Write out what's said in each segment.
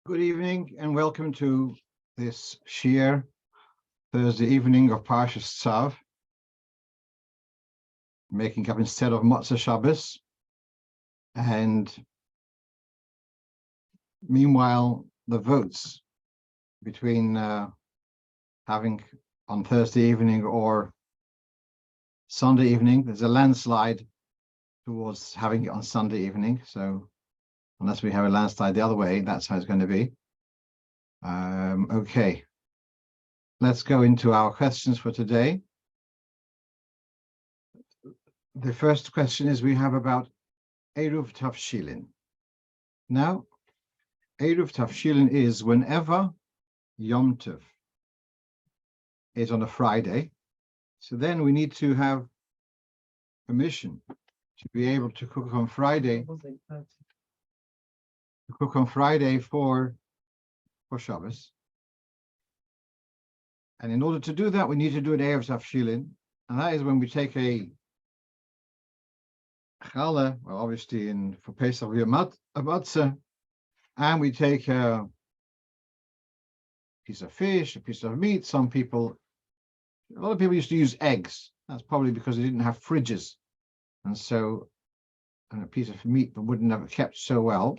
Good evening and welcome to this Shir Thursday evening of Parshas Tzav, making up instead of Motzei Shabbos. And meanwhile, the votes between having on Thursday evening or Sunday evening, there's a landslide towards having it on Sunday evening. So unless we have a landslide the other way, that's how it's going to be. Okay, let's go into our questions for today. The first question is we have about Eruv Tavshilin. Now, Eruv Tavshilin is whenever Yom Tov is on a Friday. So then we need to have permission to be able to cook on Friday. For Shabbos. And in order to do that, we need to do an Eruv Tavshilin. And that is when we take a challah, well, obviously for Pesach we have a matzah, and we take a piece of fish, a piece of meat. A lot of people used to use eggs. That's probably because they didn't have fridges. And a piece of meat that wouldn't have kept so well.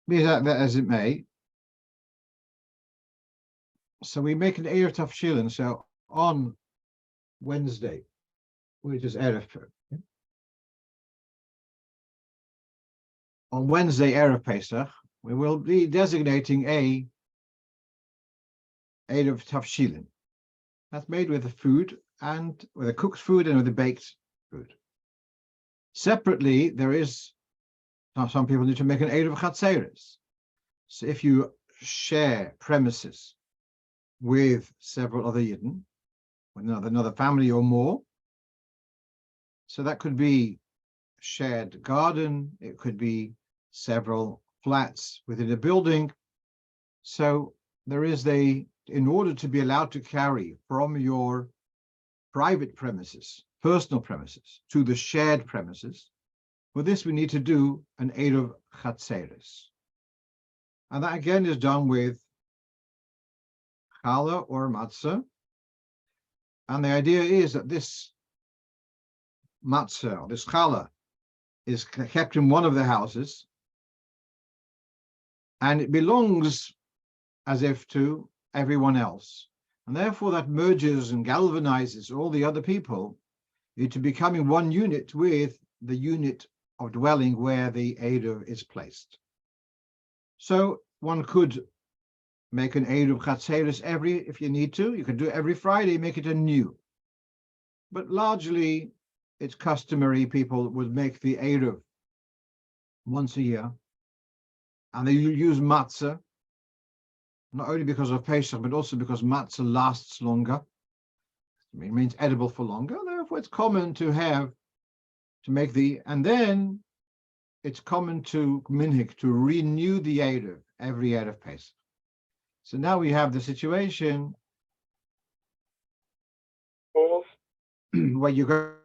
Be that as it may. So we make an Eruv Tavshilin. So on Wednesday, which is Erev. On Wednesday, Erev Pesach, we will be designating a Eruv Tavshilin. That's made with the food and with the cooked food and with the baked food. Separately, there is some people need to make an Eruv Chatzeres. So if you share premises with several other Yidden, with another family or more, so that could be shared garden, it could be several flats within a building. So there is in order to be allowed to carry from your private premises, personal premises, to the shared premises, for this we need to do an Eruv Chatzeres. And that again is done with challah or matzah. And the idea is that this matzah, this challah, is kept in one of the houses, and it belongs as if to everyone else. And therefore that merges and galvanizes all the other people into becoming one unit with the unit of dwelling where the Eruv is placed. So one could make an Eruv Chatzeres if you need to. You can do it every Friday, make it anew. But largely, it's customary people would make the Eruv once a year. And they use matzah, not only because of Pesach, but also because matzah lasts longer. It remains edible for longer. Therefore, it's common to make and then it's common to minhag, to renew the Eruv every Erev Pesach. So now we have the situation where you go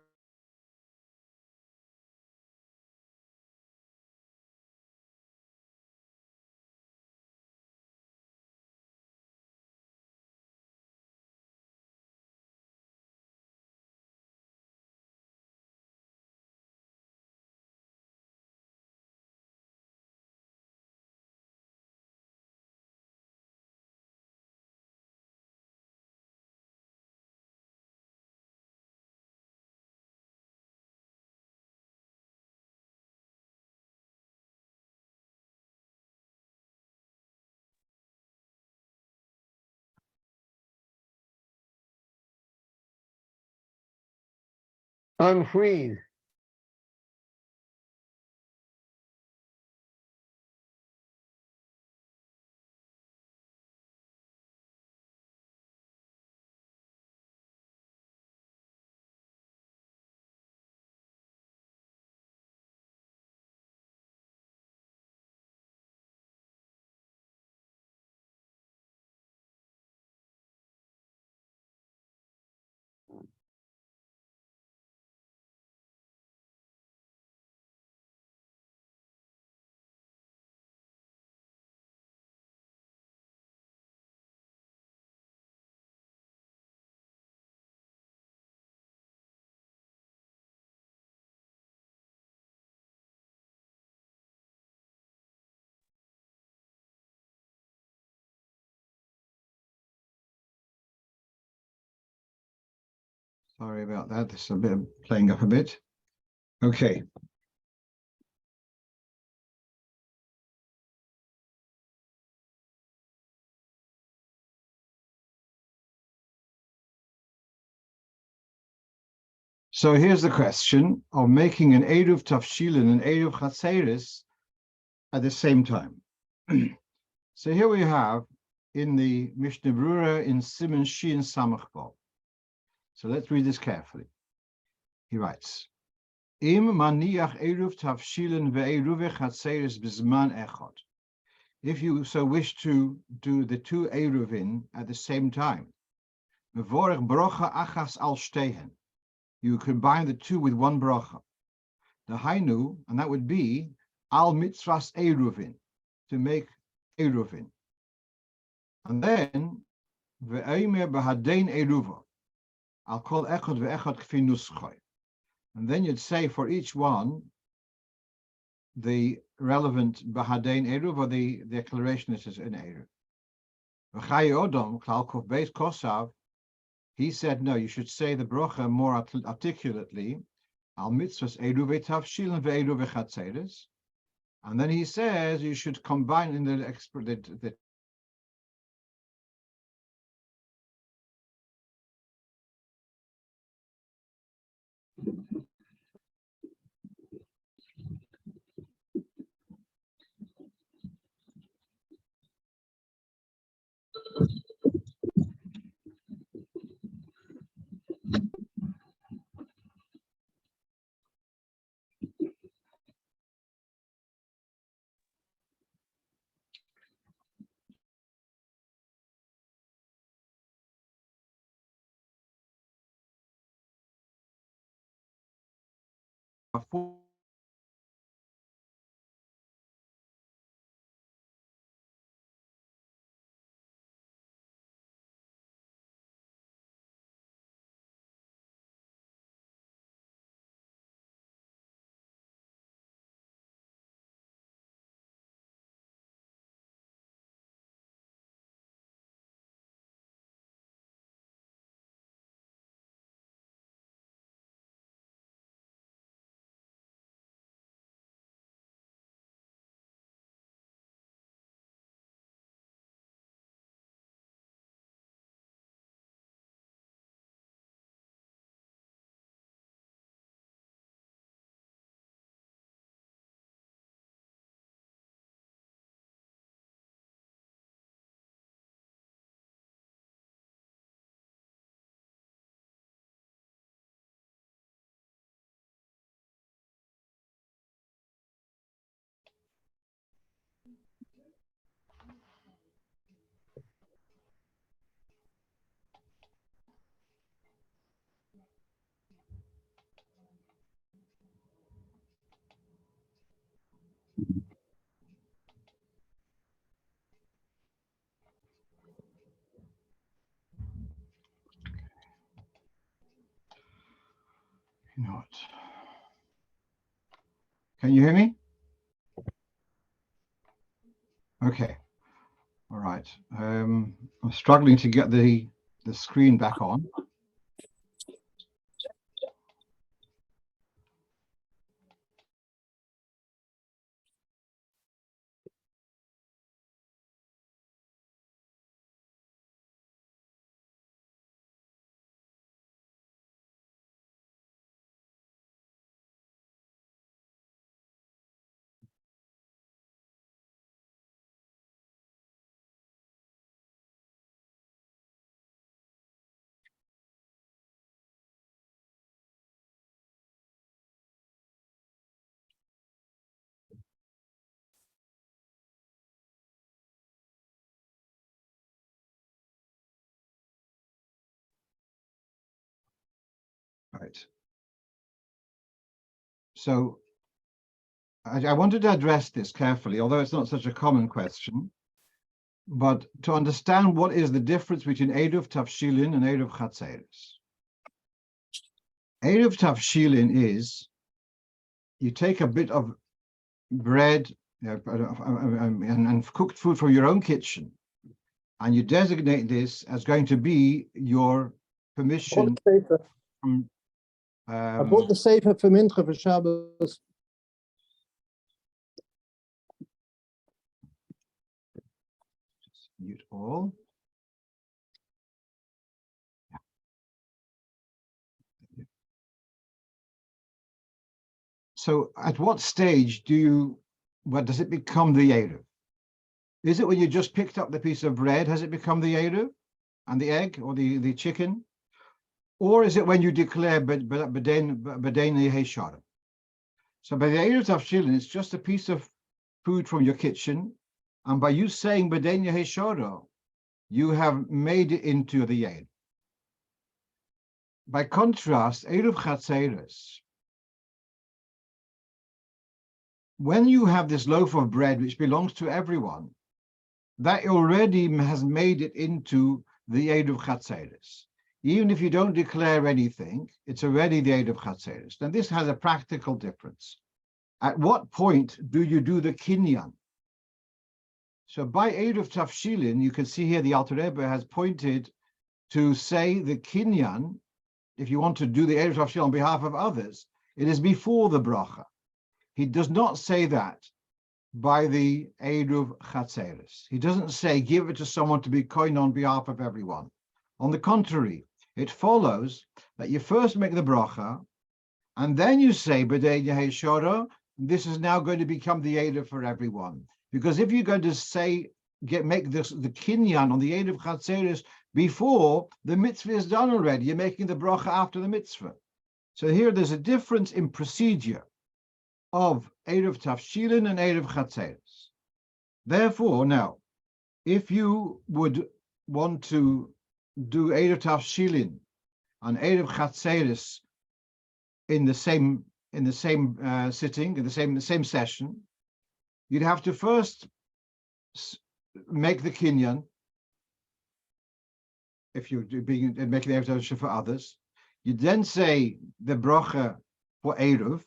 unfreeze. Sorry about that. This is a bit playing up a bit. Okay. So here's the question of making an Eruv Tafshilin and Eruv Chatzeris at the same time. So here we have in the Mishnah Brura in Siman Shin Samach Bo. So let's read this carefully. He writes, Im maniach Eruv Tafshilin ve'eruv Chatzeris bizman echad. If you so wish to do the two Eruvin at the same time, mevorech brocha achas al shtehen. You combine the two with one bracha. The hainu, and that would be al mitzvahs eruvin, to make eruvin. And then ve'eimer b'hadein eruva, I'll call echad ve'echad kfi nuschoi. And then you'd say for each one the relevant b'hadein eruv, or the declaration that is in eruv. V'chai odom klal kof beis kosav. He said, no, you should say the bracha more articulately. Al mitzvahs eruv tavshilin ve'eruv chatzeres. And then he says you should combine in the Not. Can you hear me? Okay. All right. I'm struggling to get the screen back on. Right. So I wanted to address this carefully, although it's not such a common question. But to understand what is the difference between Eruv Tavshilin and Eruv Chatzeres. Eruv Tavshilin is you take a bit of bread and cooked food from your own kitchen, and you designate this as going to be your permission I bought the Sefer for Mincha for Shabbos. Mute all. So at what stage does it become the Eruv? Is it when you just picked up the piece of bread, has it become the Eruv and the egg or the chicken? Or is it when you declare B'dein Yehei? So by the Eruv Tavshilin, it's just a piece of food from your kitchen. And by you saying B'dein Yehei, you have made it into the Eruv. By contrast, Eruv Chatzeres, when you have this loaf of bread which belongs to everyone, that already has made it into the Eruv Chatzeres. Even if you don't declare anything, it's already the Eruv Chatzeres. Now this has a practical difference. At what point do you do the kinyan? So by Eruv Tavshilin, you can see here the Alter Rebbe has pointed to say the kinyan, if you want to do the Eruv Tavshilin on behalf of others, it is before the bracha. He does not say that by the Eruv Chatzeres. He doesn't say give it to someone to be kohen on behalf of everyone. On the contrary, it follows that you first make the bracha, and then you say B'dein Yehei Shora, this is now going to become the Eruv for everyone. Because if you're going to say make this the kinyan on the Eruv Chatzeres before the mitzvah is done already, you're making the bracha after the mitzvah. So here there's a difference in procedure of Eruv Tavshilin and Eruv Chatzeres. Therefore, now, if you would want to do Eruv Tavshilin and Eruv Chatzeres in the same sitting, in the same session, you'd have to first make the kinyan. If you're making the Eruv Tavshilin for others, you then say the bracha for Eruv.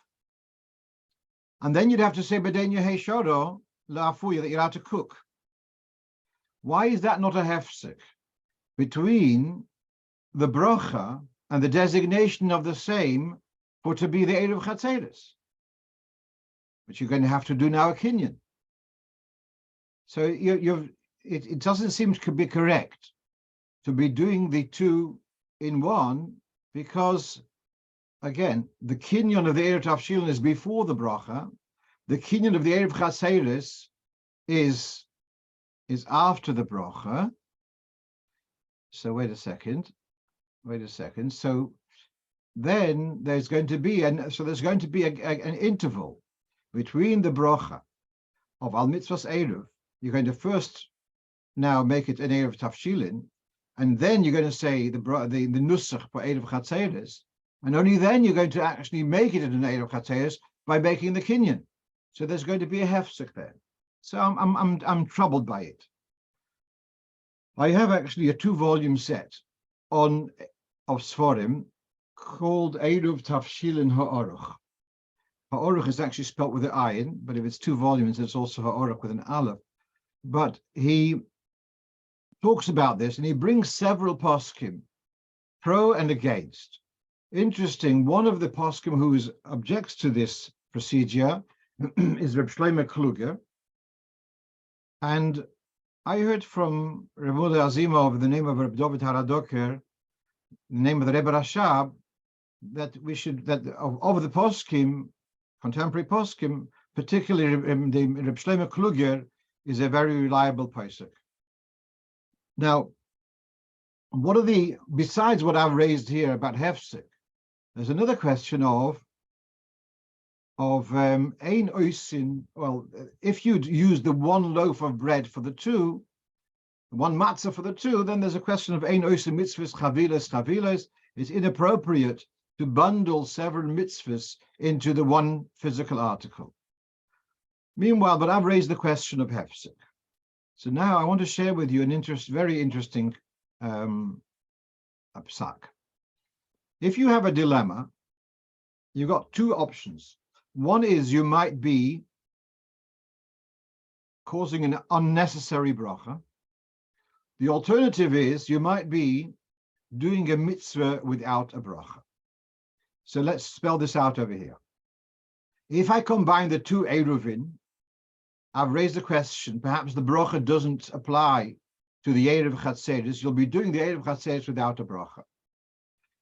And then you'd have to say B'dein Yehei Shoro la'afuya, that you're allowed to cook. Why is that not a hefsek between the bracha and the designation of the same for to be the Eruv Chatzeres? But you're going to have to do now a kinyan. So it doesn't seem to be correct to be doing the two in one, because again, the kinyan of the Eruv Tavshilin is before the bracha. The kinyan of the Eruv Chatzeres is after the bracha. So wait a second. So then there's going to be an interval between the bracha of Al Mitzvahs Eruv. You're going to first now make it an Eruv Tavshilin, and then you're going to say the nusach for Eruv Chatzeres. And only then you're going to actually make it in an Eruv Chatzeres by making the kinyan. So there's going to be a hefsek there. So I'm troubled by it. I have actually a 2-volume set of Sforim called Eruv Tavshilin Ha'aruch. Ha'aruch is actually spelt with an ayin, but if it's 2 volumes, it's also Ha'aruch with an aleph. But he talks about this, and he brings several poskim, pro and against. Interesting, one of the poskim who objects to this procedure is Reb Shlomo Kluger. And I heard from Reb Mordechai Azimov, the name of Reb David Haradoker, the name of the Rebbe Rashab, that of the poskim, contemporary poskim, particularly the Reb Shlomo Kluger, is a very reliable posek. Now, besides what I've raised here about hefsek, there's another question of ein oisin. Well, if you'd use the one loaf of bread for the two, one matzah for the two, then there's a question of ein oisin mitzvahs chavilas. It's inappropriate to bundle several mitzvahs into the one physical article. Meanwhile, but I've raised the question of hefsek. So now I want to share with you very interesting psak. If you have a dilemma, you've got 2 options. One is you might be causing an unnecessary bracha. The alternative is you might be doing a mitzvah without a bracha. So let's spell this out over here. If I combine the two Eruvin, I've raised the question, perhaps the bracha doesn't apply to the Erev Chatzeres. You'll be doing the Erev Chatzeres without a bracha.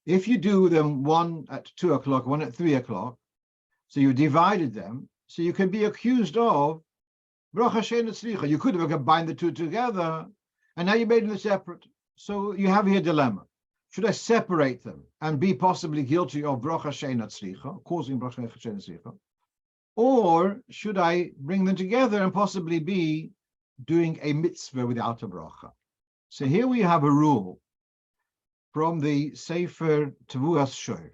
If you do them one at 2 o'clock, one at 3 o'clock, so you divided them, so you can be accused of bracha she'ein tzricha. You could have combined the two together, and now you made them separate. So you have here a dilemma. Should I separate them and be possibly guilty of bracha she'ein tzricha, causing bracha she'ein tzricha? Or should I bring them together and possibly be doing a mitzvah without a bracha? So here we have a rule from the Sefer Tevuas Shor.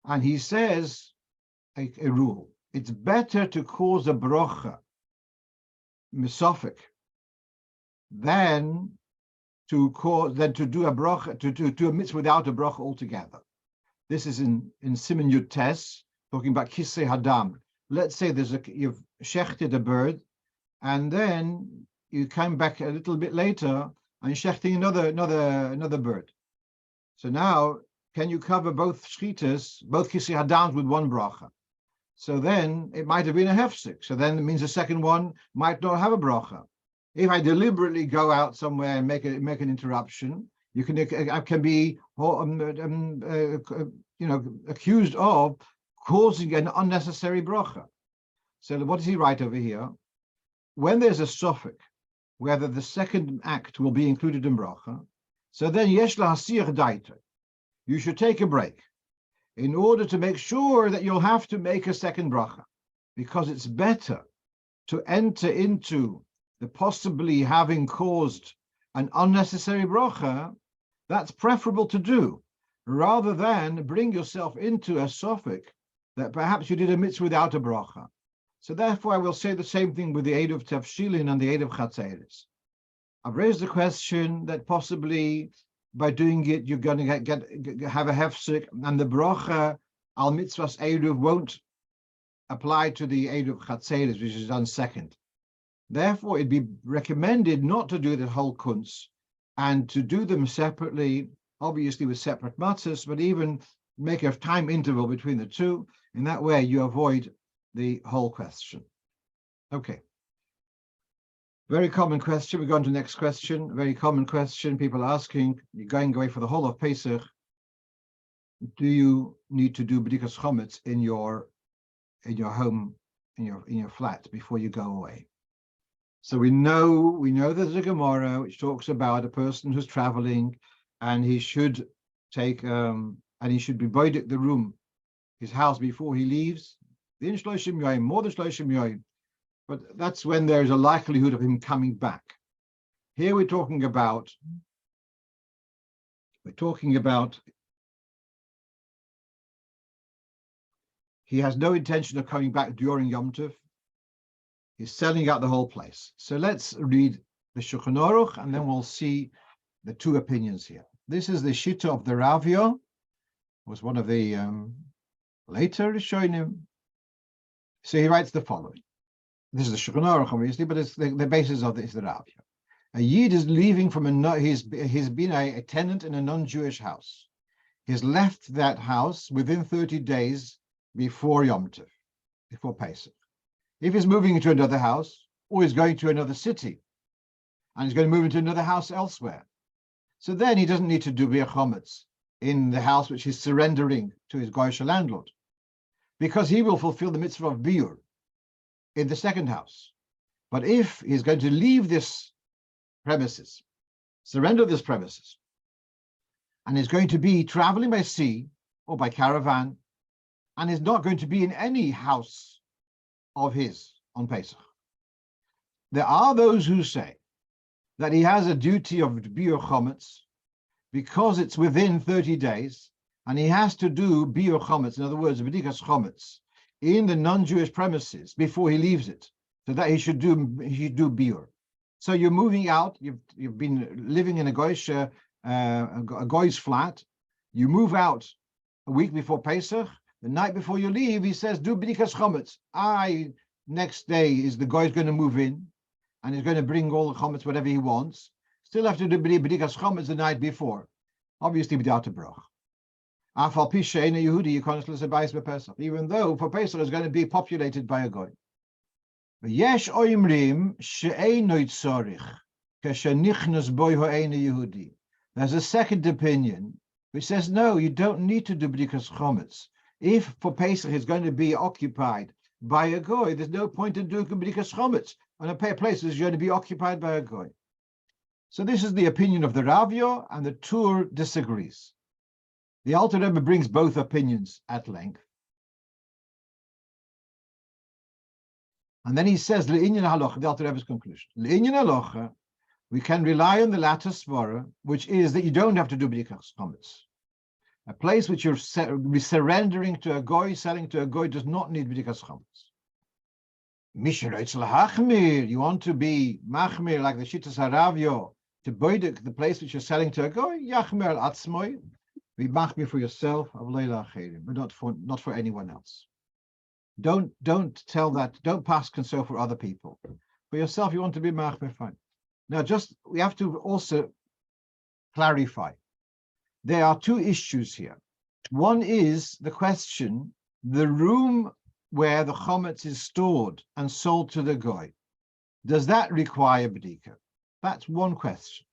And he says a rule. It's better to cause a bracha, misophic, than to do a bracha, to do a mitzvah without a bracha altogether. This is in Siman Yud Tes, talking about Kisei Hadam. Let's say you've shechted a bird, and then you come back a little bit later and shechting another bird. So now, can you cover both shchitas, both Kisei Hadams with one bracha? So then it might have been a hefsek. So then it means the second one might not have a bracha. If I deliberately go out somewhere and make an interruption, I can be accused of causing an unnecessary bracha. So what does he write over here? When there's a suffix, whether the second act will be included in bracha, so then yesh lahasir daita. You should take a break in order to make sure that you'll have to make a second bracha, because it's better to enter into the possibly having caused an unnecessary bracha. That's preferable to do, rather than bring yourself into a suffix that perhaps you did a mitzvah without a bracha. So therefore, I will say the same thing with the Eid of Tefshilin and the Eid of Chatzeres. I've raised the question that possibly by doing it, you're going to have a hefsek, and the bracha al mitzvahs Eruv won't apply to the Eid of Chatzeres, which is done second. Therefore, it'd be recommended not to do the whole kunz and to do them separately, obviously with separate matzahs, but even make a time interval between the two. In that way, you avoid the whole question. Okay. Very common question. We go on to the next question. Very common question. People asking, you're going away for the whole of Pesach. Do you need to do b'dikas chometz in your home, in your flat before you go away? So we know there's a Gemara which talks about a person who's traveling, and he should take and he should be buried at the room, his house, before he leaves. More than 30 yom. But that's when there's a likelihood of him coming back. Here we're talking about he has no intention of coming back during Yom Tov. He's selling out the whole place. So let's read the Shulchan Aruch, and then we'll see the two opinions here. This is the Shita of the Ravya, was one of the later Rishonim. So he writes the following. This is the Shulchan Aruch, obviously, but it's the basis of this, the Ravya. A Yid is leaving from he's been a tenant in a non-Jewish house. He's left that house within 30 days before Yom Tov, before Pesach. If he's moving into another house, or he's going to another city, and he's going to move into another house elsewhere, so then he doesn't need to do bir chometz in the house which he's surrendering to his goyish landlord, because he will fulfill the mitzvah of biur in the second house. But if he's going to leave this premises, surrender this premises, and is going to be traveling by sea or by caravan, and is not going to be in any house of his on Pesach, there are those who say that he has a duty of biur chometz because it's within 30 days, and he has to do biur chometz, in other words, b'dikas chometz, in the non-Jewish premises before he leaves it, so that he should do biur. So you're moving out. You've been living in a goyish flat. You move out a week before Pesach. The night before you leave, he says, do b'dikas chometz. Next day is the guy's going to move in, and he's going to bring all the chometz, whatever he wants. Still have to do b'dikas chometz the night before, obviously without a brach. Even though for Pesach is going to be populated by a goy. There's a second opinion which says, no, you don't need to do b'dikas chometz. If for Pesach it's going to be occupied by a goy, there's no point in doing b'dikas chometz on a place that's going to be occupied by a goy. So this is the opinion of the Ravyo, and the Tur disagrees. The Alter Rebbe brings both opinions at length. And then he says, Le'inyan halacha, the Alter Rebbe's conclusion. Le'inyan halacha, we can rely on the latter svara, which is that you don't have to do b'dikas chometz. A place which you're surrendering to a goy, selling to a goy, does not need b'dikas chometz. Misharetz lahachmir, you want to be machmir like the Shittas Haravyo, to boidik the place which you're selling to a goy, yachmir al atzmoy, be machmir for yourself, but not for anyone else. Don't tell that. Don't pass console for other people. For yourself, you want to be machmir, fine. Now, we have to also clarify. There are two issues here. One is the question: the room where the chometz is stored and sold to the goy, does that require b'dika? That's one question.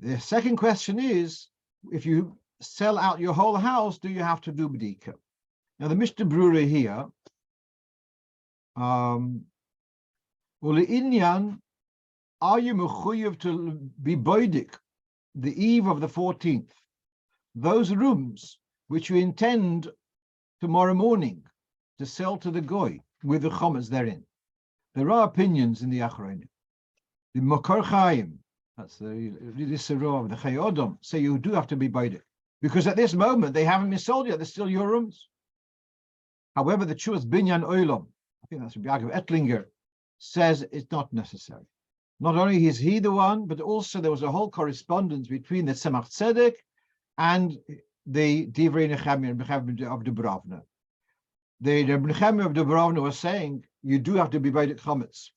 The second question is, if you sell out your whole house, do you have to do b'dika? Now the Mishnah Brura here, Inyan, are you mechuyev to be boidik the eve of the 14th? Those rooms which you intend tomorrow morning to sell to the goy with the chometz therein. There are opinions in the Achronim. The Mokar Chaim, that's the Sirah of the Chai Odom, say you do have to be boidik, because at this moment they haven't been sold yet. They're still your rooms. However, the Chuas Binyan Olam, I think that's Rabbi Yaakov Ettlinger, says it's not necessary. Not only is he the one, but also there was a whole correspondence between the Tzemach Tzedek and the Divrei Nechemia of Dubrovna. The Nechemia of Dubrovna was saying you do have to be boidik chometz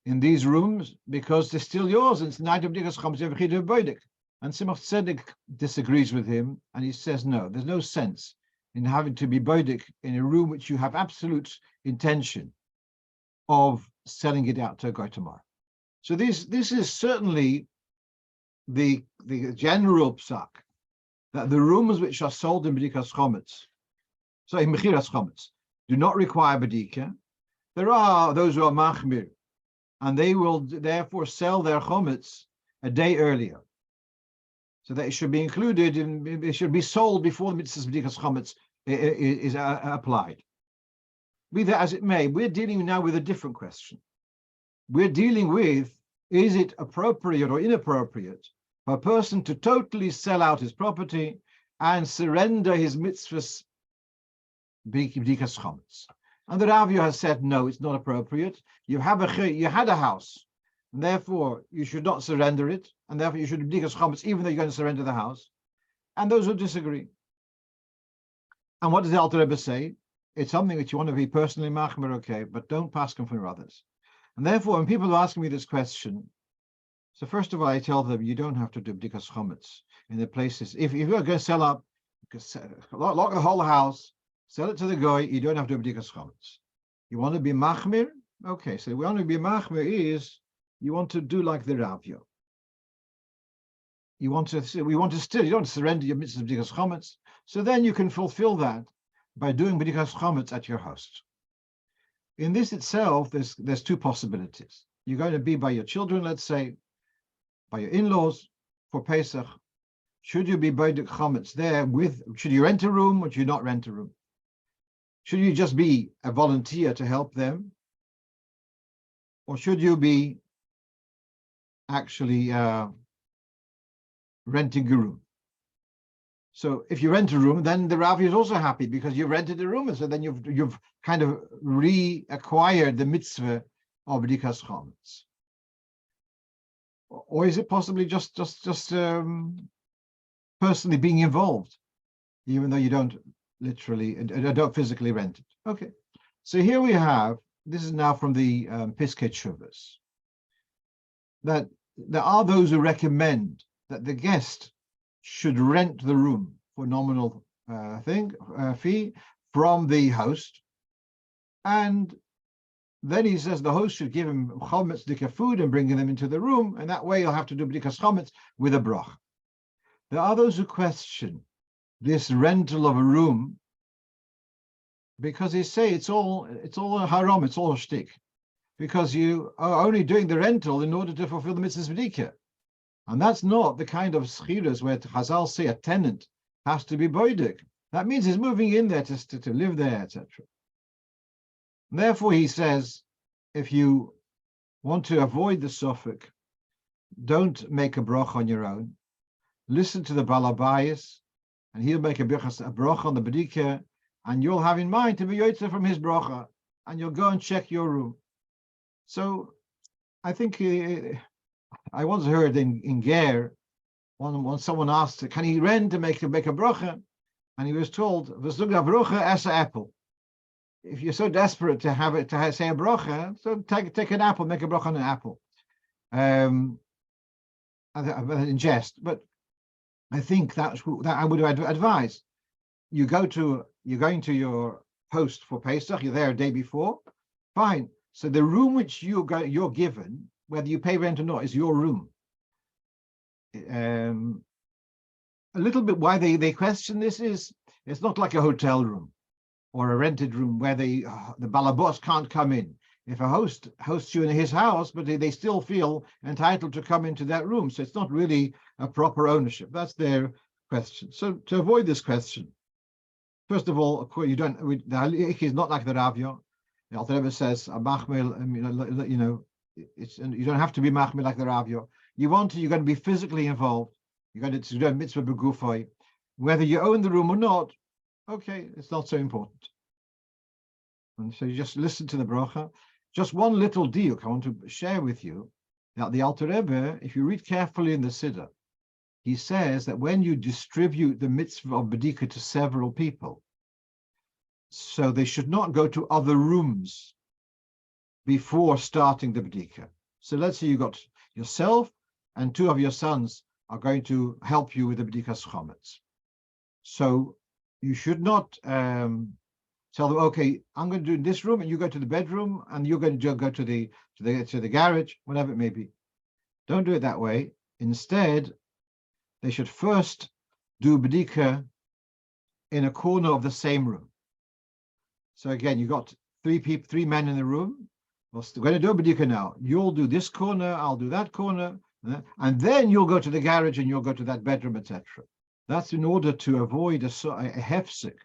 in these rooms because they're still yours. And it's the night of b'dikas chometz you have to be boidik. And Tzemach Tzedek disagrees with him, and he says no, there's no sense in having to be boidik in a room which you have absolute intention of selling it out to a guy tomorrow. So this is certainly the general psak, that the rooms which are sold in b'dikas chometz, so in mechiras chometz, do not require b'dika. There are those who are machmir, and they will therefore sell their chometz a day earlier, so that it should be included it should be sold before the mitzvah b'dikas chometz is applied. Be that as it may, we're dealing now with a different question. We're dealing with, is it appropriate or inappropriate for a person to totally sell out his property and surrender his mitzvahs b'dikas chometz? And the Ravyo has said, no, it's not appropriate. You had a house, and therefore you should not surrender it, and therefore you should b'dikas chometz even though you're going to surrender the house. And those who disagree. And what does the Alter Rebbe say? It's something that you want to be personally machmer, okay, but don't pass them for others. And therefore, when people are asking me this question, so first of all, I tell them you don't have to do b'dikas chometz in the places. If you're going to sell up, lock the whole house, sell it to the goy, you don't have to do b'dikas chometz. You want to be machmir? Okay, so we want to be machmir is you want to do like the Ravyo. You don't surrender your mitzvah b'dikas chometz. So then you can fulfill that by doing b'dikas chometz at your house. In this itself, there's two possibilities. You're going to be by your children, let's say, by your in-laws for Pesach. Should you be boidik chometz there should you rent a room or should you not rent a room? Should you just be a volunteer to help them? Or should you be actually renting a room? So if you rent a room, then the Rav is also happy because you've rented a room, and so then you've kind of reacquired the mitzvah of b'dikas chometz. Or is it possibly just personally being involved, even though you don't don't physically rent it? Okay, so here we have, this is now from the Piskei Teshuvos, that there are those who recommend that the guest should rent the room for nominal fee from the host, and then he says the host should give him chometz dika food and bring them into the room, and that way you'll have to do bdikas chometz with a broch. There are those who question this rental of a room because they say it's all a haram, it's all a shtick, because you are only doing the rental in order to fulfill the mitzvahs b'dika. And that's not the kind of schiras where Chazal say a tenant has to be boidik. That means he's moving in there to live there, etc. Therefore, he says, if you want to avoid the suffix, don't make a broch on your own. Listen to the balabayas, and he'll make a broch on the b'dika, and you'll have in mind to be yotze from his brocha, and you'll go and check your room. So, I think I once heard in Ger, when someone asked, can he rent to make a brocha? And he was told, "V'zuga brocha as an apple." If you're so desperate to have it to say a brocha, so take an apple, make a brocha on an apple. In jest, but I think that I would advise. You're going to your host for Pesach. You're there a day before. Fine. So the room which you're given, whether you pay rent or not, is your room. A little bit why they question this is it's not like a hotel room or a rented room where the balabos can't come in. If a host hosts you in his house, but they still feel entitled to come into that room, so it's not really a proper ownership. That's their question. So to avoid this question, first of all, you don't. The halacha is not like the Ravya. The Alter Rebbe says a machmel. You don't have to be machmel like the Ravya. You're going to be physically involved. You're going to do a mitzvah begufay. Whether you own the room or not, okay, it's not so important. And so you just listen to the bracha. Just one little diuk I want to share with you. Now, the Alter Rebbe, if you read carefully in the Siddur, he says that when you distribute the mitzvah of B'dika to several people, so they should not go to other rooms before starting the B'dika. So let's say you got yourself and two of your sons are going to help you with the B'dikas Chometz. So you should not tell them, okay, I'm going to do this room and you go to the bedroom and you're going to go to the garage, whatever it may be. Don't do it that way. Instead, they should first do B'dika in a corner of the same room. So again, you got three men in the room. We're going to do a B'dika now. You'll do this corner, I'll do that corner, and then you'll go to the garage and you'll go to that bedroom, etc. That's in order to avoid a hefsek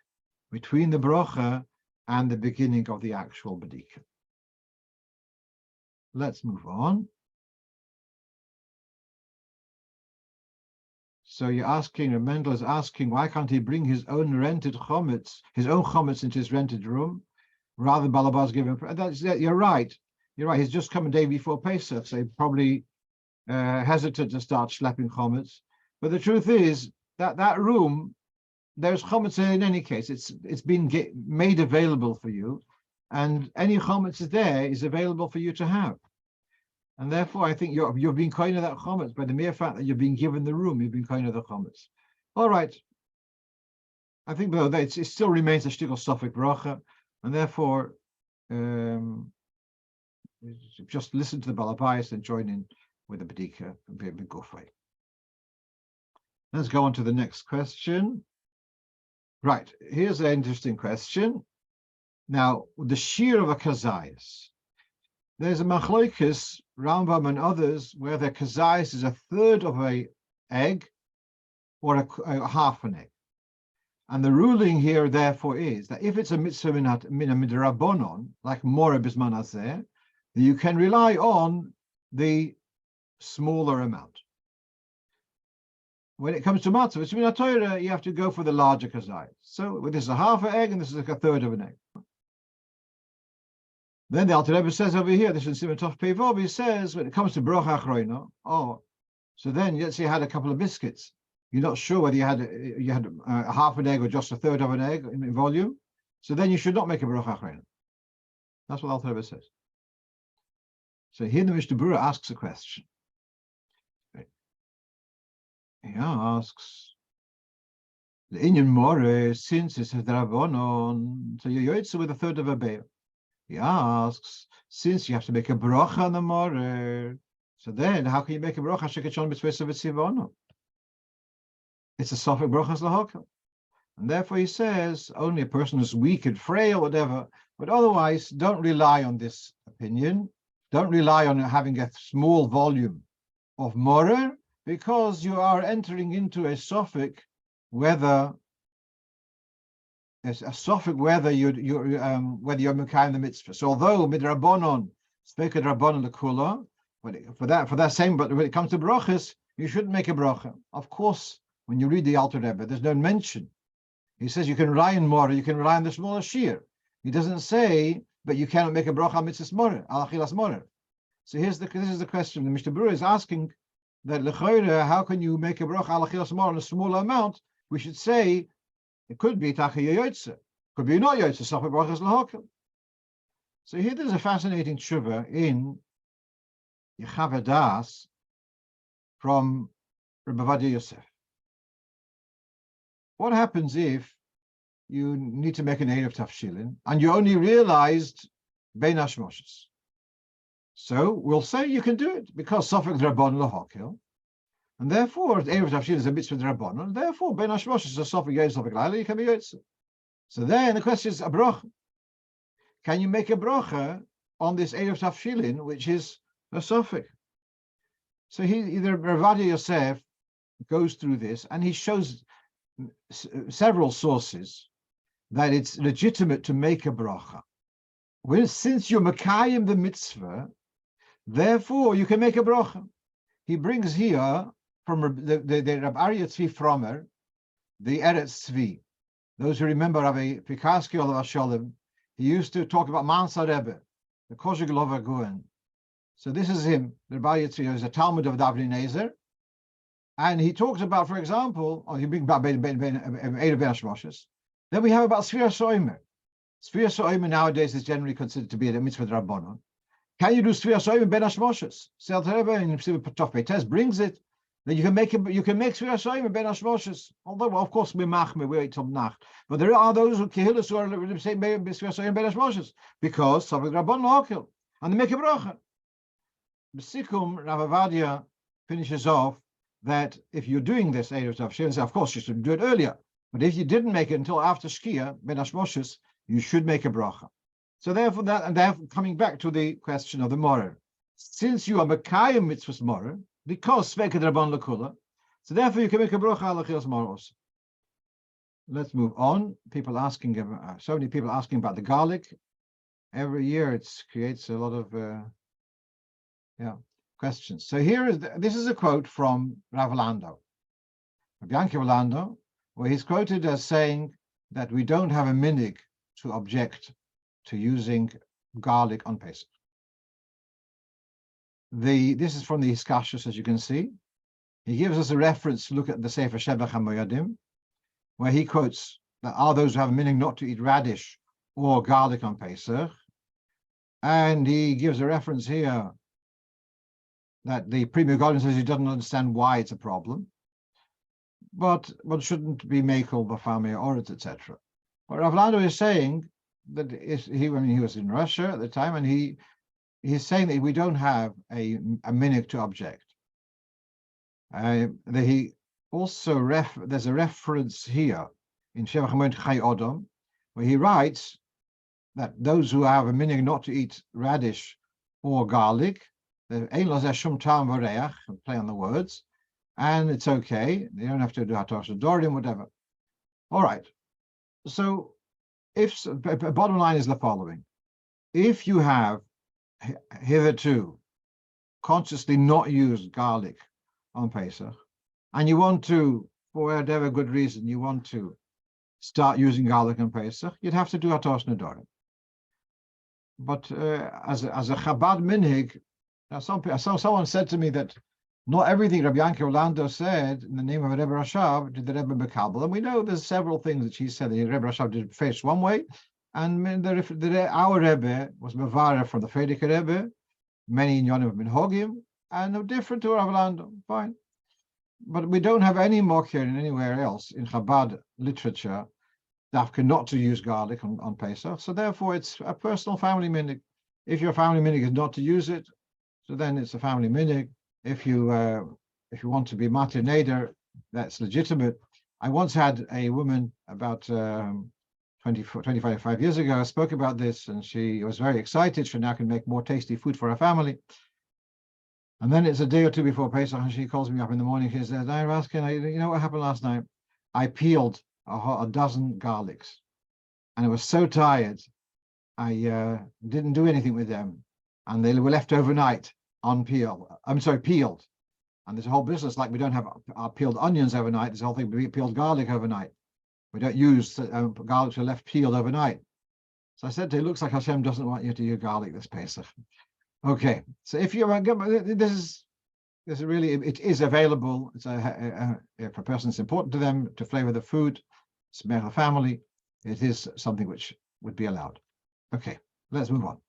between the bracha and the beginning of the actual B'dika. Let's move on. So you're asking, Mendel is asking, why can't he bring his own rented chometz, into his rented room, rather than Balabas give him? You're right. You're right. He's just come a day before Pesach, so he probably hesitant to start schlepping chometz. But the truth is that room, there's chometz in any case. It's been made available for you, and any chometz there is available for you to have. And therefore, I think you've been kind of that chometz by the mere fact that you've been given the room. You've been kind of the chometz. All right. I think though that it still remains a shtickle sofik bracha, and therefore, just listen to the balabais and join in with the B'dika and be gufay. Let's go on to the next question. Right, here's an interesting question. Now, the shear of a kazayas. There's a machloikis, Rambam and others, where the kazayas is a third of an egg or a half an egg. And the ruling here, therefore, is that if it's a mitzvah min midrabanon, like Mora Bisman Azeh, you can rely on the smaller amount. When it comes to matzah, it's min Torah, you have to go for the larger kazayas. So this is a half an egg, and this is like a third of an egg. Then the Alter Rebbe says over here, this is in Siman Tov Pei Vav, he says, when it comes to Brocha Achroina, so then let's say you had a couple of biscuits. You're not sure whether you had a half an egg or just a third of an egg in volume. So then you should not make a Brocha Achroina. That's what Alter Rebbe says. So here the Mishnah Berurah asks a question. He asks, The Inyan More, since it's a Drabonon, so you're Yoitza with a third of a Be'er. He asks, since you have to make a bracha on the More, so then how can you make a bracha Shekachon B'Tzvesa V'Tzivono? It's a Sophic brachas lahokel. And therefore he says, only a person who's weak and frail, whatever, but otherwise don't rely on this opinion. Don't rely on having a small volume of More, because you are entering into a Sophic whether you're Mekayim the mitzvah. So although midrabanon speka drabanon lekula, but for that same, but when it comes to brachas, you shouldn't make a bracha. Of course, when you read the Alter Rebbe, there's no mention. He says you can rely on More, you can rely on the smaller shear. He doesn't say, but you cannot make a bracha on mitzvahs More, al achilas More. So this is the question. The Mishnah Berurah is asking that lechoira, how can you make a bracha al achilas More on a smaller amount? We should say it could be Taka Yoyotze, could be not Yoyotze, Sophic brachas lahokel. So here there's a fascinating tshuva in Yechav Das from Rebbe Ovadia Yosef. What happens if you need to make an Erev Tafshilin and you only realized Bein Hashmoshes? So we'll say you can do it because Sophic Drabbon lahokel. And therefore, Erev Tafshilin is a mitzvah drabanon, and therefore, Ben Hashmosh is a Sophic Yom, Sophic Laila, you can be Yotze. So then the question is a bracha. Can you make a bracha on this Erev Tafshilin, which is a Sophic? So either Rebbe Ovadia Yosef goes through this, and he shows several sources that it's legitimate to make a bracha. Well, since you're Mekayim the mitzvah, therefore you can make a bracha. He brings here from the Rab Aryeh Tzvi Fromer, the Eretz Tzvi. Those who remember Rabbi Pikarsky Olav Sholem, he used to talk about Mansa Rebbe, the Kozhik Lover Guen. So this is him, the Rab Aryeh Tzvi, who's a Talmud of Davnei Nezer, and he talks about, for example, he brings about Erev Ben Hashmoshes. Then we have about Sfira Soimer. Sfira Soimer nowadays is generally considered to be a mitzvah drabanon. Can you do Sfira Soimer Ben Hashmoshes? Sel Rebbe in Tov Beites brings it. That you can make Sfira Soimer Ben Hashmoshes. Although, well, of course, we wait till Nacht. But there are those who Kehillas who are saying Sfira Soimer Ben Hashmoshes because Sophic Drabbon lahokel, and they make a bracha. B'sikum, Rav Ovadia finishes off that if you're doing this Erev Tafshilin, of course you should do it earlier. But if you didn't make it until after Shkia Ben Hashmoshes, you should make a bracha. So therefore, coming back to the question of the Morer, since you are Mekayim mitzvahs Morer, because Sveka Draban Lakula, so therefore you can make a bracha al achilas Morer also. Let's move on. People asking, so many people asking about the garlic. Every year it creates a lot of questions. So this is a quote from Rav Lando, Rabbi Yankov Lando, where he's quoted as saying that we don't have a minig to object to using garlic on Pesach. This is from the Hiskashus, as you can see. He gives us a reference to look at the Sefer Shebach HaMoyadim, where he quotes that are those who have a minig not to eat radish or garlic on Pesach. And he gives a reference here that the Pri Megadim says he doesn't understand why it's a problem, but shouldn't be Mekel, Bafame, Oretz, etc. What Rav Lando is saying that he was in Russia at the time, and he's saying that we don't have a minig to object. He also there's a reference here in Shevach Hamon Chai Odom, where he writes that those who have a minig not to eat radish or garlic, play on the words, and it's okay. They don't have to do Hatosh Dorim, whatever. All right. So, bottom line is the following: if you have hitherto consciously not used garlic on Pesach, and you want to, for whatever good reason, you want to start using garlic on Pesach, you'd have to do Hatosh Dorim. But as a Chabad minhag, someone said to me that not everything Rabbi Yankov Lando said in the name of Rebbe Rashav did the Rebbe Mekabel, and we know there's several things that he said that Rebbe Rashav did face one way, and our Rebbe was Mevara from the Frierdiker Rebbe, many in Yonim Minhogim, and different to Rav Lando. Fine. But we don't have any mokher anywhere else in Chabad literature dafka not to use garlic on Pesach. So therefore, it's a personal family minhag. If your family minhag is not to use it, so then it's a family minhag. If you want to be matir neder, that's legitimate. I once had a woman about 25 years ago. I spoke about this, and she was very excited. She now can make more tasty food for her family. And then it's a day or two before Pesach, and she calls me up in the morning. She says, "Dayan, Raskin, you know what happened last night? I peeled a dozen garlics, and I was so tired, I didn't do anything with them, and they were left overnight peeled. And there's a whole business, like we don't have our peeled onions overnight. There's a whole thing, we peeled garlic overnight. We don't use garlics that are left peeled overnight." So I said to her, "It looks like Hashem doesn't want you to use garlic this Pesach." Okay, so if you're this is really, it is available. It's if a person is important to them to flavor the food, smell the family, it is something which would be allowed. Okay, let's move on.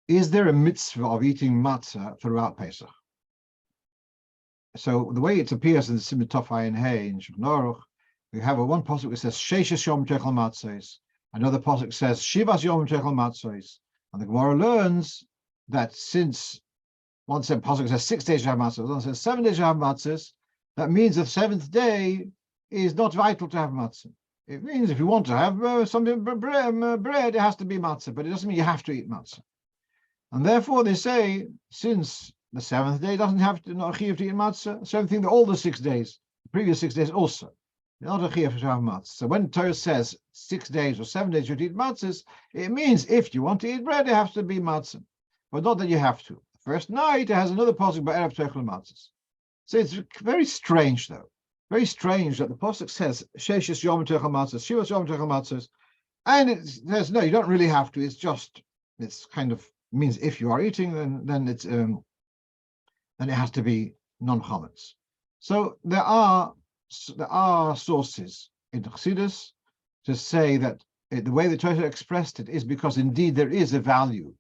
Is there a mitzvah of eating matzah throughout Pesach? So the way it appears in the Simon Tov Ayin Hey in Shulchan Aruch, we have one pasuk that says Sheishes Yom Techel Matzos. Another pasuk says Shivas Yom Techel Matzos. And the Gemara learns that since one said pasuk says 6 days you have matzahs, one says 7 days you have matzahs, that means the seventh day is not vital to have matzah. It means if you want to have something bread, it has to be matzah, but it doesn't mean you have to eat matzah. And therefore they say, since the seventh day doesn't have to not a chiyuv to eat matzah, same thing all the 6 days, the previous 6 days also, not a chiyuv to have matzah. So when Torah says 6 days or 7 days you eat matzahs, it means if you want to eat bread, it has to be matzah, but not that you have to. First night, it has another pasuk by Erev Techel Matzahs. So it's very strange, though. Very strange that the pasuk says Sheishes Yom Techel Matzahs, Shivas Yom Techel Matzahs, and it says no, you don't really have to. It's kind of means if you are eating, then it has to be non-chametz. So there are sources in Chassidus to say that the way the Torah expressed it is because indeed there is a value.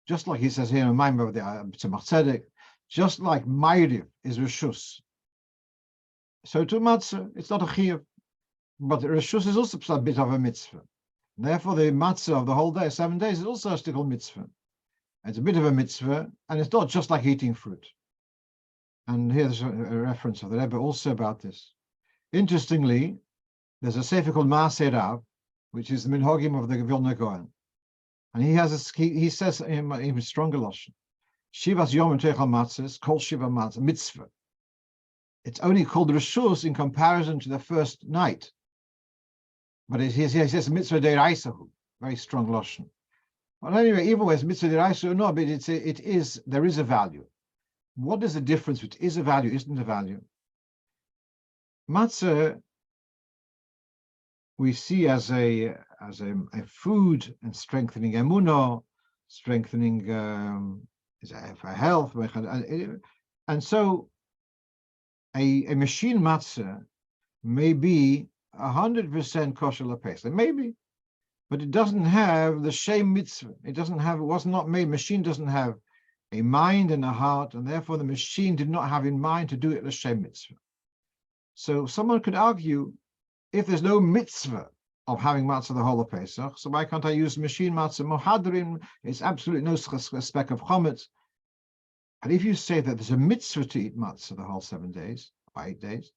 Just like he says here in Maimar of the Tzemach Tzedek, just like Ma'ariv is Rishus, so to Matzah, it's not a chiyuv, but Rishus is also a bit of a mitzvah. Therefore, the Matzah of the whole day, 7 days, is also a stickle mitzvah. It's a bit of a mitzvah, and it's not just like eating fruit. And here's a reference of the Rebbe also about this. Interestingly, there's a sefer called Maaseh Rav, which is the Minhagim of the Vilna Gaon. And he says in stronger lashon, Shivas Yom Techel Matzahs, Kol Shiva Matzah, mitzvah. It's only called Rishus in comparison to the first night. But he says mitzvah de'raisahu, very strong lashon. Well, anyway, even whether it's mitzvah de'raisahu or not, but there is a value. What is the difference between is a value, isn't a value? Matzah we see as a food and strengthening emunah, strengthening for health, and so a machine matzah may be 100% kosher lepesach, maybe, but it doesn't have the shem mitzvah. It was not made. Machine doesn't have a mind and a heart, and therefore the machine did not have in mind to do it l'shem mitzvah. So someone could argue, if there's no mitzvah of having matzah the whole of Pesach, so why can't I use machine matzah? Mohadrin, it's absolutely no speck of chometz. And if you say that there's a mitzvah to eat matzah the whole 7 days, or 8 days,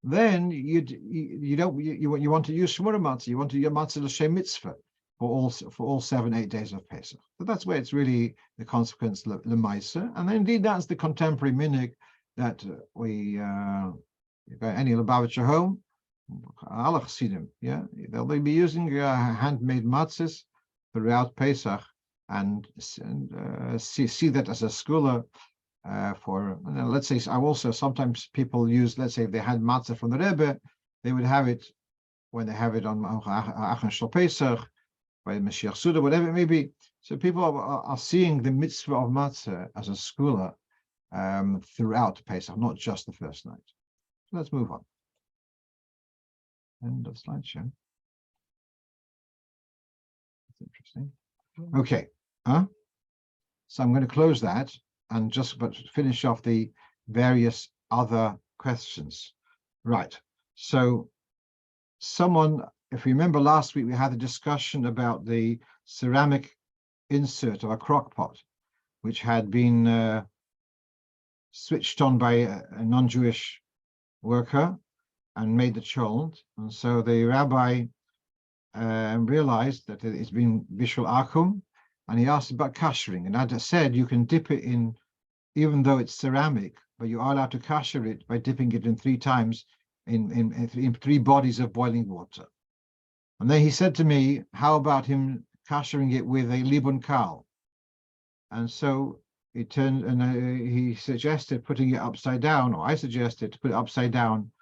then you want to use shmura matzah. You want to use matzah l'shem mitzvah for all 7, 8 days of Pesach. So that's where it's really the consequence l'maisa, and then indeed that's the contemporary minhag that we any Lubavitcher home. Alle Chassidim, yeah, they'll be using handmade matzahs throughout Pesach, and see that as a skula for. Let's say, I also sometimes people use. Let's say if they had matzah from the Rebbe, they would have it when they have it on Achon Shel Pesach, by Mashiach Suda, whatever it may be. So people are seeing the mitzvah of matzah as a skula throughout Pesach, not just the first night. So let's move on. End of slideshow. That's interesting. Okay. So I'm going to close that and just finish off the various other questions. Right. So someone, if you remember last week, we had a discussion about the ceramic insert of a crock pot, which had been switched on by a non-Jewish worker and made the cholent. And so the rabbi realized that it's been visual akum, and he asked about kashering. And as I said, you can dip it in, even though it's ceramic, but you are allowed to kasher it by dipping it in 3 times in 3 bodies of boiling water. And then he said to me, how about him kashering it with a libun kal? And so he turned and he suggested putting it upside down, or I suggested to put it upside down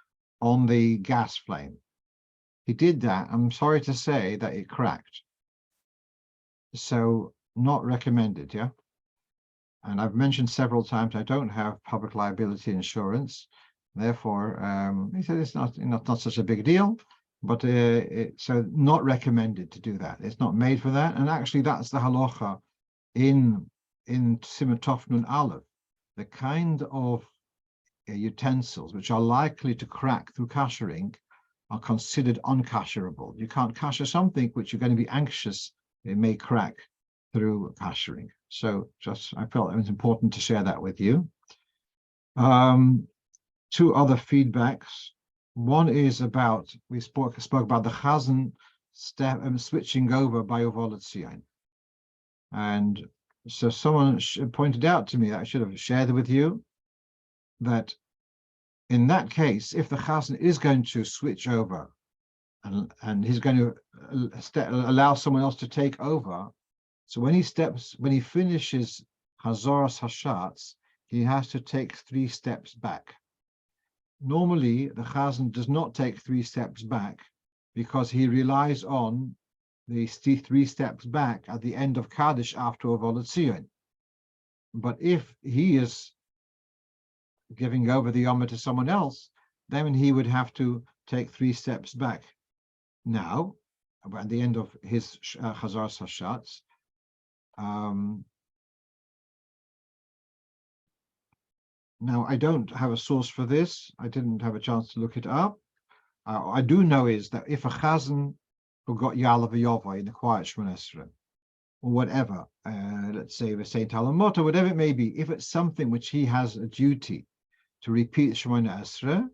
on the gas flame. He did that. I'm sorry to say that it cracked. So not recommended, yeah? And I've mentioned several times I don't have public liability insurance. Therefore, he said it's not such a big deal, but so not recommended to do that. It's not made for that. And actually, that's the halacha in Siman Tov Nun Aleph. The kind of utensils which are likely to crack through kashering are considered unkasherable. You can't kasher something which you're going to be anxious it may crack through kashering. So just I felt it was important to share that with you. 2 other feedbacks. One is about, we spoke about the chazan switching over by Uvolatzion. And so someone pointed out to me that I should have shared it with you, that in that case, if the chazan is going to switch over and he's going to allow someone else to take over, so when he finishes Hazoras Hashatz, he has to take 3 steps back. Normally, the chazan does not take 3 steps back because he relies on the 3 steps back at the end of Kaddish after Uvolatzion. But if he is giving over the Yom to someone else, then he would have to take 3 steps back now, at the end of his Chazaras Hashatz. Now, I don't have a source for this. I didn't have a chance to look it up. I do know is that if a chazan forgot Ya'ala v'Yova in the quiet Shemona Esrei, or whatever, let's say the Saint Alamot, or whatever it may be, if it's something which he has a duty to repeat Shemona Esrei,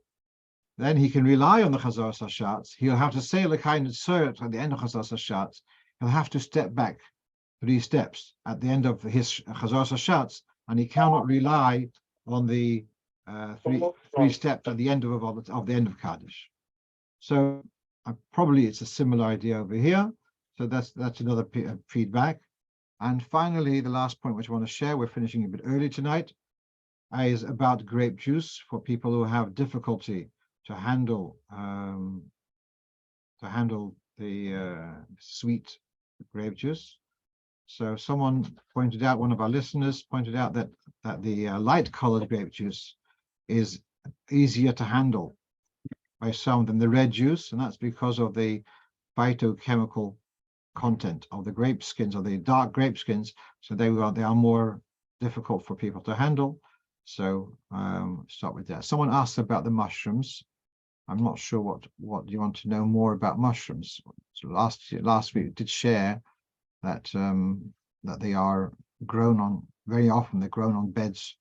then he can rely on the Chazaras Hashatz. He'll have to say L'chayin Tzeret at the end of Chazaras Hashatz. He'll have to step back 3 steps at the end of his Chazaras Hashatz, and he cannot rely on the 3 steps at the end of the end of Kaddish. So probably it's a similar idea over here. So that's another feedback. And finally, the last point which I want to share, we're finishing a bit early tonight, is about grape juice for people who have difficulty to handle the sweet grape juice. So someone pointed out, one of our listeners pointed out that the light-colored grape juice is easier to handle by some than the red juice, and that's because of the phytochemical content of the grape skins, or the dark grape skins. So they are more difficult for people to handle. So start with that. Someone asked about the mushrooms. I'm not sure what you want to know more about mushrooms. So last week we did share that that they are grown on, very often they're grown on beds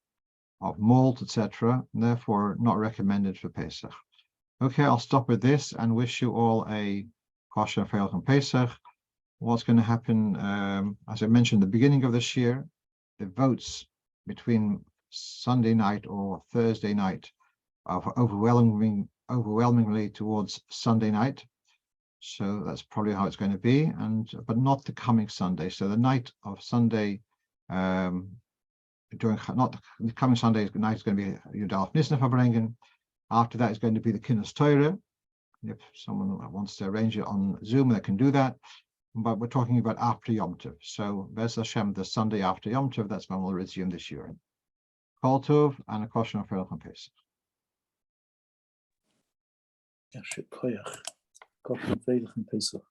of malt, etc., and therefore not recommended for Pesach. Okay, I'll stop with this and wish you all a kosher Feilich and Pesach. What's going to happen, as I mentioned at the beginning of this year, the votes between Sunday night or Thursday night are overwhelmingly towards Sunday night. So that's probably how it's going to be, but not the coming Sunday. So the night of Sunday, not the coming Sunday night is going to be Yudalef Nisna Verbringen. After that is going to be the Kinus Torah. If someone wants to arrange it on Zoom, they can do that. But we're talking about after Yom Tov. So Bez Hashem, the Sunday after Yom Tov, that's when we'll resume this year. Kol Tov and a kosher Feilich and Pesach. Ja, Koyach. Kosher Feilich and Pesach.